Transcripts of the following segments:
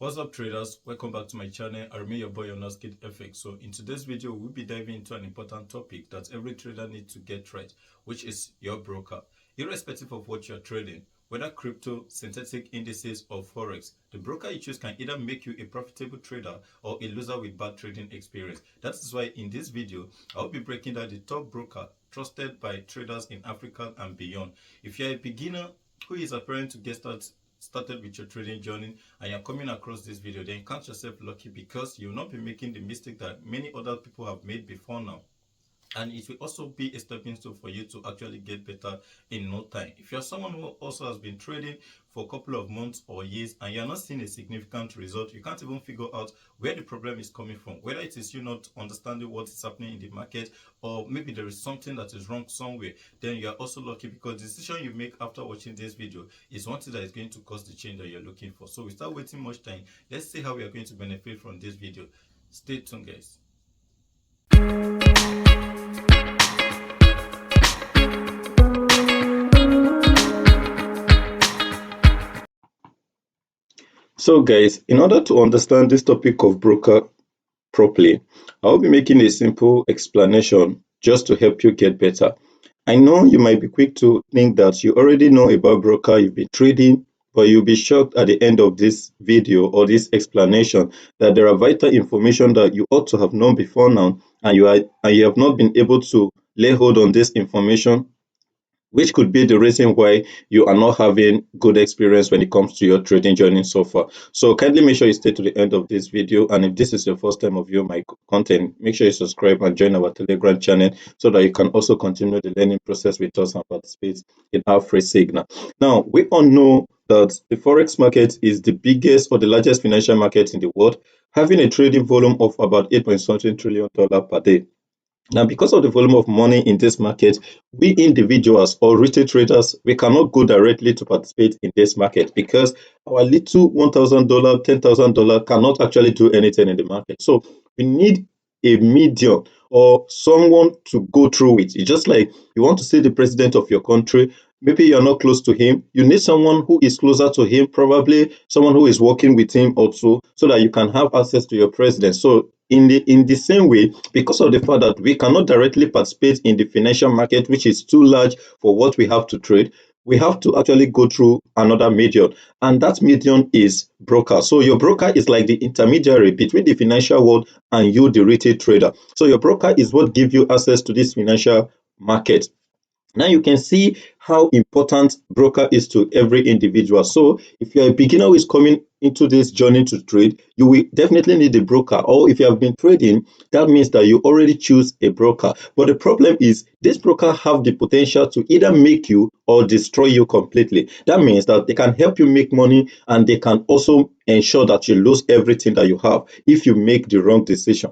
What's up, traders? Welcome back to my channel. I remain your boy on FX. So in today's video, we'll be diving into an important topic that every trader needs to get right, which is your broker. Irrespective of what you're trading, whether crypto, synthetic indices, or Forex, the broker you choose can either make you a profitable trader or a loser with bad trading experience. That is why in this video, I'll be breaking down the top broker trusted by traders in Africa and beyond. If you're a beginner who is preparing to get started with your trading journey and you're coming across this video, then count yourself lucky because you will not be making the mistake that many other people have made before now. And it will also be a stepping stone for you to actually get better in no time. If you're someone who also has been trading for a couple of months or years and you're not seeing a significant result, you can't even figure out where the problem is coming from, whether it is you not understanding what is happening in the market, or maybe there is something that is wrong somewhere, then you are also lucky because the decision you make after watching this video is one thing that is going to cause the change that you're looking for. So without wasting much time, let's see how we are going to benefit from this video. Stay tuned, guys. So guys, in order to understand this topic of broker properly, I will be making a simple explanation just to help you get better. I know you might be quick to think that you already know about broker, you've been trading, but you'll be shocked at the end of this video or this explanation that there are vital information that you ought to have known before now, and you have not been able to lay hold on this information, which could be the reason why you are not having good experience when it comes to your trading journey so far. So kindly make sure you stay to the end of this video, and if this is your first time of viewing my content, make sure you subscribe and join our Telegram channel so that you can also continue the learning process with us and participate in our free signal. Now, we all know that the Forex market is the biggest or the largest financial market in the world, having a trading volume of about $8.something trillion per day. Now, because of the volume of money in this market, we individuals or retail traders, we cannot go directly to participate in this market because our little $1,000, $10,000 cannot actually do anything in the market. So we need a medium or someone to go through it. It's just like you want to see the president of your country. Maybe you're not close to him. You need someone who is closer to him, probably someone who is working with him also, so that you can have access to your president. So in the same way, because of the fact that we cannot directly participate in the financial market, which is too large for what we have to trade, we have to actually go through another medium, and that medium is broker. So your broker is like the intermediary between the financial world and you, the retail trader. So your broker is what gives you access to this financial market. Now you can see how important broker is to every individual. So if you're a beginner who is coming into this journey to trade, you will definitely need a broker. Or if you have been trading, that means that you already choose a broker. But the problem is this broker have the potential to either make you or destroy you completely. That means that they can help you make money, and they can also ensure that you lose everything that you have if you make the wrong decision.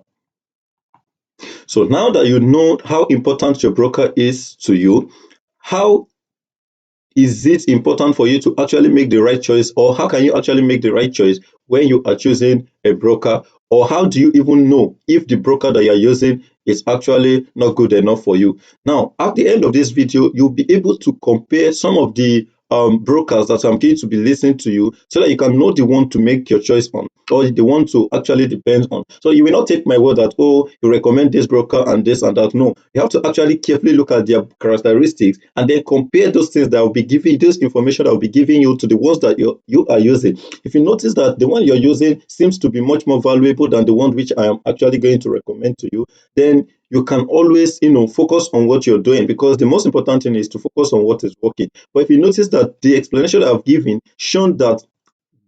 So now that you know how important your broker is to you, how is it important for you to actually make the right choice, or how can you actually make the right choice when you are choosing a broker, or how do you even know if the broker that you're using is actually not good enough for you? Now, at the end of this video, you'll be able to compare some of the brokers that I'm going to be listening to you, so that you can know the one to make your choice on, or the one to actually depend on. So you will not take my word that, oh, you recommend this broker and this and that. No, you have to actually carefully look at their characteristics and then compare those things that will be giving, this information that will be giving you, to the ones that you are using. If you notice that the one you're using seems to be much more valuable than the one which I am actually going to recommend to you, then you can always, focus on what you're doing, because the most important thing is to focus on what is working. But if you notice that the explanation that I've given shown that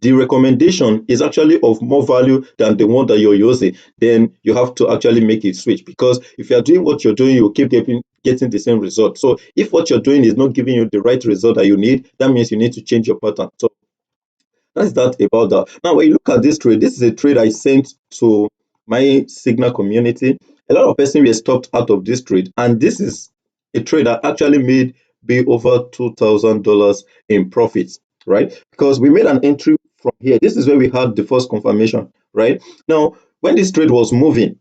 the recommendation is actually of more value than the one that you're using, then you have to actually make a switch, because if you're doing what you're doing, you'll keep getting the same result. So if what you're doing is not giving you the right result that you need, that means you need to change your pattern. So that's that about that. Now, when you look at this trade, this is a trade I sent to my Signal community. A lot of persons were stopped out of this trade, and this is a trade that actually made me over $2,000 in profits, right? Because we made an entry from here. This is where we had the first confirmation, right? Now, when this trade was moving,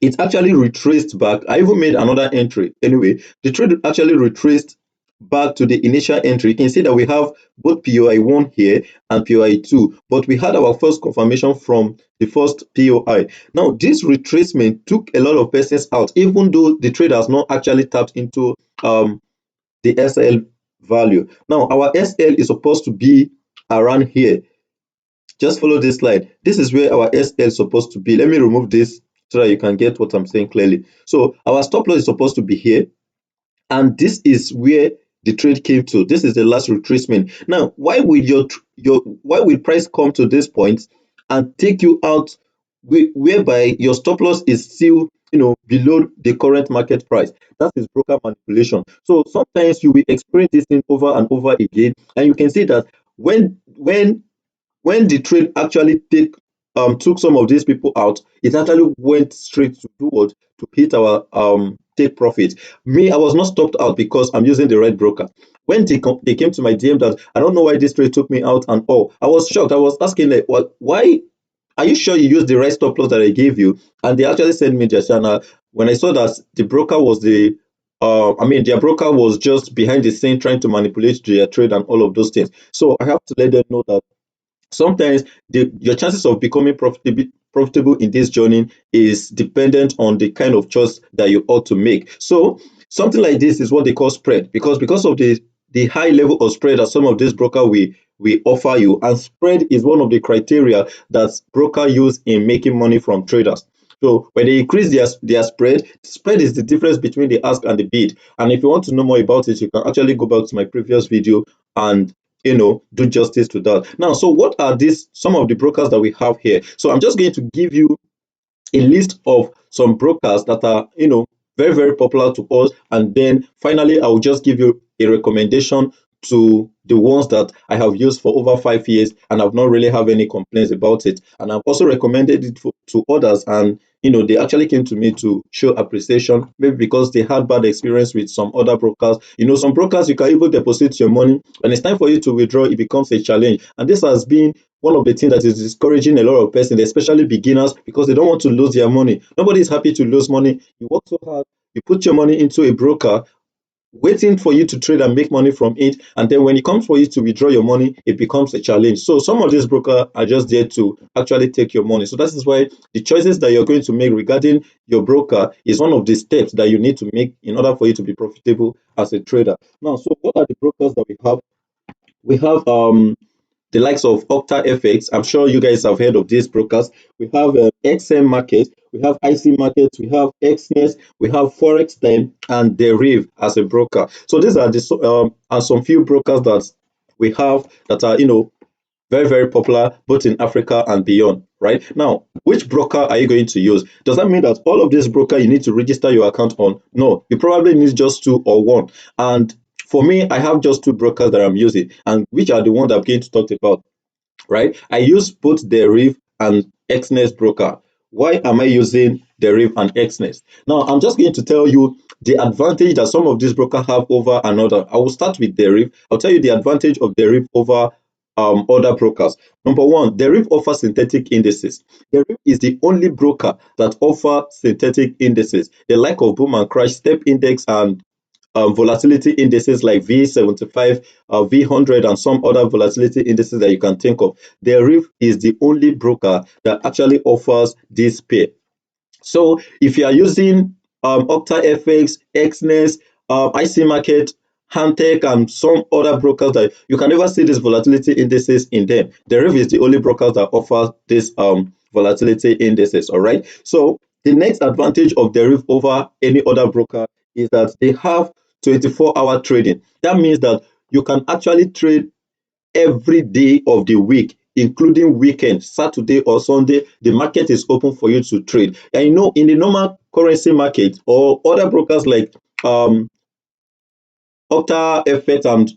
it actually retraced back. I even made another entry. Anyway, the trade actually retraced back to the initial entry, you can see that we have both POI1 here and POI2, but we had our first confirmation from the first POI. Now, this retracement took a lot of persons out, even though the trade has not actually tapped into the SL value. Now, our SL is supposed to be around here. Just follow this slide. This is where our SL is supposed to be. Let me remove this so that you can get what I'm saying clearly. So our stop loss is supposed to be here, and this is where the trade came to. This is the last retracement. Now, why will why will price come to this point and take you out whereby your stop loss is still below the current market price? That is broker manipulation. So sometimes you will experience this thing over and over again, and you can see that when the trade actually took some of these people out, it actually went straight to do what? To hit our take profit. Me, I was not stopped out because I'm using the right broker. When they came to my DM that I don't know why this trade took me out and all, I was shocked. I was asking like, why are you sure you used the right stop loss that I gave you? And they actually sent me their channel. When I saw that the broker was their broker was just behind the scene trying to manipulate their trade and all of those things. So I have to let them know that sometimes your chances of becoming profitable in this journey is dependent on the kind of choice that you ought to make. So something like this is what they call spread, because of the high level of spread that some of these broker we offer you, and spread is one of the criteria that broker use in making money from traders. So when they increase their spread is the difference between the ask and the bid. And if you want to know more about it, you can actually go back to my previous video and do justice to that. Now, so what are these some of the brokers that we have here? So I'm just going to give you a list of some brokers that are very very popular to us, and then finally I will just give you a recommendation to the ones that I have used for over 5 years and I've not really have any complaints about it, and I've also recommended it to others, and they actually came to me to show appreciation, maybe because they had bad experience with some other brokers. Some brokers you can even deposit your money, when it's time for you to withdraw it becomes a challenge, and this has been one of the things that is discouraging a lot of persons, especially beginners, because they don't want to lose their money. Nobody is happy to lose money. You work so hard, you put your money into a broker, waiting for you to trade and make money from it, and then when it comes for you to withdraw your money, it becomes a challenge. So some of these brokers are just there to actually take your money. So that is why the choices that you're going to make regarding your broker is one of the steps that you need to make in order for you to be profitable as a trader. Now, so what are the brokers that we have? We have the likes of Octa FX. I'm sure you guys have heard of these brokers. We have XM Market, we have IC Market, we have Exness, we have Forex Time, and Deriv as a broker. So these are some few brokers that we have that are very very popular both in Africa and beyond. Right now, which broker are you going to use? Does that mean that all of these broker you need to register your account on? No, you probably need just two or one. And for me, I have just two brokers that I'm using, and which are the ones I'm going to talk about. Right, I use both Deriv and Exness broker. Why am I using Deriv and Exness? Now I'm just going to tell you the advantage that some of these brokers have over another. I will start with Deriv. I'll tell you the advantage of Deriv over other brokers. Number one, Deriv offers synthetic indices. Deriv is the only broker that offer synthetic indices, the like of boom and crash, step index, and volatility indices like V75, V100, and some other volatility indices that you can think of. Deriv is the only broker that actually offers this pair. So if you are using Octa FX, Exness, IC Market, Hantech, and some other brokers that you can never see these volatility indices in them, Deriv is the only broker that offers this volatility indices. All right. So the next advantage of Deriv over any other broker is that they have 24-hour trading. That means that you can actually trade every day of the week, including weekend, Saturday or Sunday. The market is open for you to trade. And in the normal currency market or other brokers like Octa FX and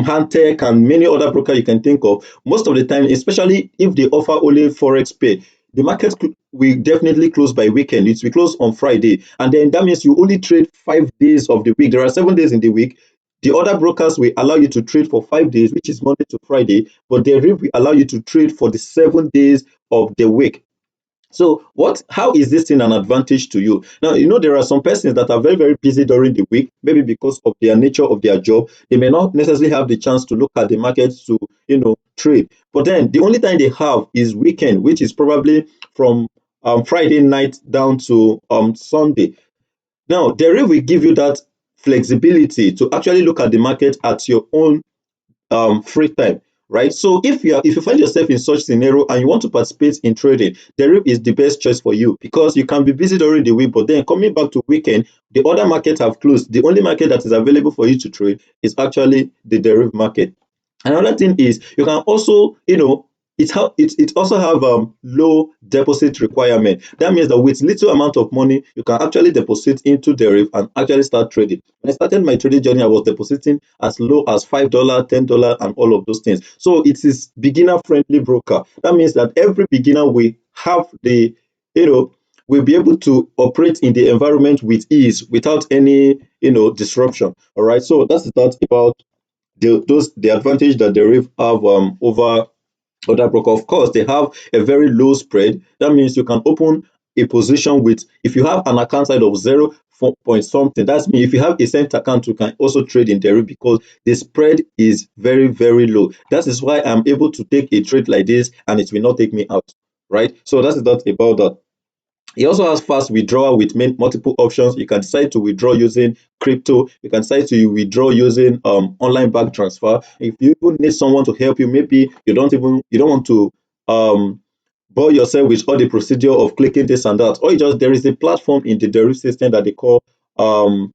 Hantech and many other brokers you can think of, most of the time, especially if they offer only forex pay, the market will definitely close by weekend. It will close on Friday, and then that means you only trade 5 days of the week. There are 7 days in the week. The other brokers will allow you to trade for 5 days, which is Monday to Friday, but the RIP will allow you to trade for the 7 days of the week. So how is this thing an advantage to you? Now, there are some persons that are very, very busy during the week, maybe because of their nature of their job. They may not necessarily have the chance to look at the markets to, trade. But then the only time they have is weekend, which is probably from Friday night down to Sunday. Now, Deriv will give you that flexibility to actually look at the market at your own free time, right? So if you find yourself in such scenario and you want to participate in trading, Deriv is the best choice for you, because you can be busy during the week, but then coming back to weekend, the other markets have closed. The only market that is available for you to trade is actually the Deriv market. Another thing is you can also, it also have low deposit requirement. That means that with little amount of money, you can actually deposit into Deriv and actually start trading. When I started my trading journey, I was depositing as low as $5, $10, and all of those things. So it is beginner friendly broker. That means that every beginner will have the, will be able to operate in the environment with ease without any, disruption. All right. So that's that about the advantage that Deriv have over other broker. Of course, they have a very low spread. That means you can open a position with, if you have an account size of 0 point something, that's mean if you have a cent account, you can also trade in Deriv, because the spread is very, very low. That is why I'm able to take a trade like this and it will not take me out, right? So that's that about that. It also has fast withdrawal with multiple options. You can decide to withdraw using crypto. You can decide to withdraw using online bank transfer. If you even need someone to help you, maybe you don't want to bore yourself with all the procedure of clicking this and that, or there is a platform in the Deriv system that they call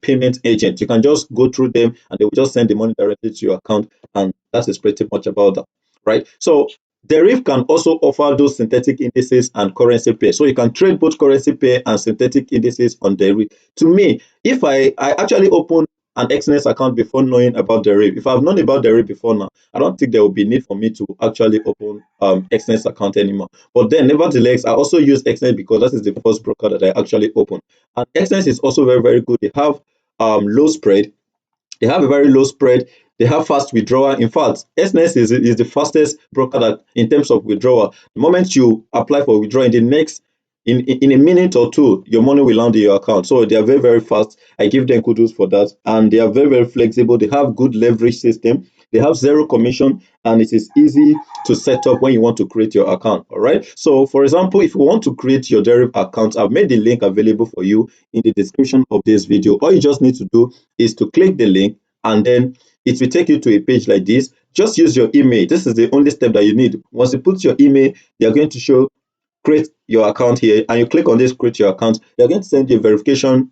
payment agent. You can just go through them and they will just send the money directly to your account, and that is pretty much about that, right? So Deriv can also offer those synthetic indices and currency pair. So you can trade both currency pair and synthetic indices on Deriv. To me, if I actually open an Exness account before knowing about Deriv, if I've known about Deriv before now, I don't think there will be need for me to actually open Exness account anymore. But then, nevertheless, I also use Exness because that is the first broker that I actually opened. And Exness is also very, very good. They have low spread. They have a very low spread. They have fast withdrawal. In fact, Exness is the fastest broker that in terms of withdrawal. The moment you apply for withdrawal, in the next in a minute or two, your money will land in your account. So they are very, very fast. I give them kudos for that. And they are very, very flexible. They have good leverage system. They have zero commission, and it is easy to set up when you want to create your account. All right. So, for example, if you want to create your Deriv account, I've made the link available for you in the description of this video. All you just need to do is to click the link, and then it will take you to a page like this. Just use your email. This is the only step that you need. Once you put your email, they are going to show create your account here, and you click on this create your account. They're going to send you a verification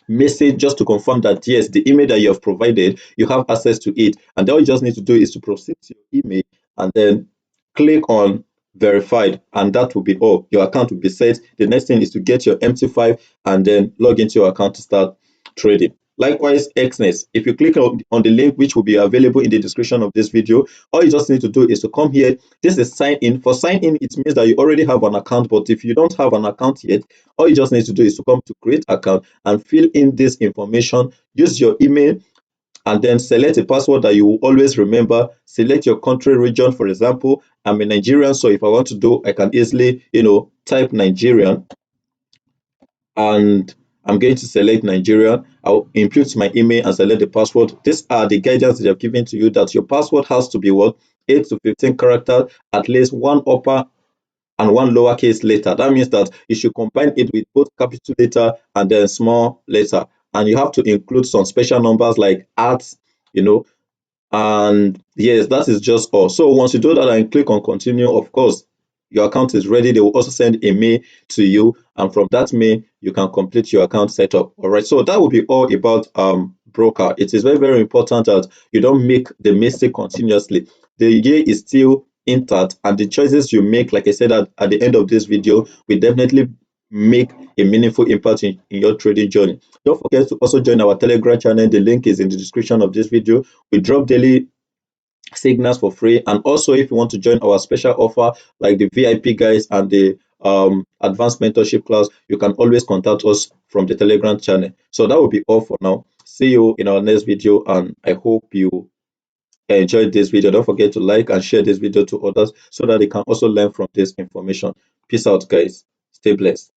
message just to confirm that yes, the email that you have provided, you have access to it. And all you just need to do is to proceed to your email and then click on verified, and that will be all. Your account will be set. The next thing is to get your MT5 and then log into your account to start trading. Likewise, Exness, if you click on the link which will be available in the description of this video, all you just need to do is to come here. This is sign in. For sign in, it means that you already have an account, but if you don't have an account yet, all you just need to do is to come to create account and fill in this information. Use your email and then select a password that you will always remember. Select your country region. For example, I'm a Nigerian, so if I want to do, I can easily, type Nigerian, and I'm going to select Nigeria. I'll input my email and select the password. These are the guidance they have given to you, that your password has to be what? 8 to 15 characters, at least one upper and one lowercase letter. That means that you should combine it with both capital letter and then small letter. And you have to include some special numbers like @ you know, and yes, that is just all. So once you do that and click on continue, of course, your account is ready. They will also send a mail to you, and from that mail, you can complete your account setup. All right. So that will be all about broker. It is very, very important that you don't make the mistake continuously. The year is still intact, and the choices you make, like I said at the end of this video, will definitely make a meaningful impact in your trading journey. Don't forget to also join our Telegram channel. The link is in the description of this video. We drop daily signals for free, and also if you want to join our special offer like the VIP guys and the advanced mentorship class, you can always contact us from the Telegram channel. So that will be all for now. See you in our next video, and I hope you enjoyed this video. Don't forget to like and share this video to others so that they can also learn from this information. Peace. Peace out, guys. Stay blessed.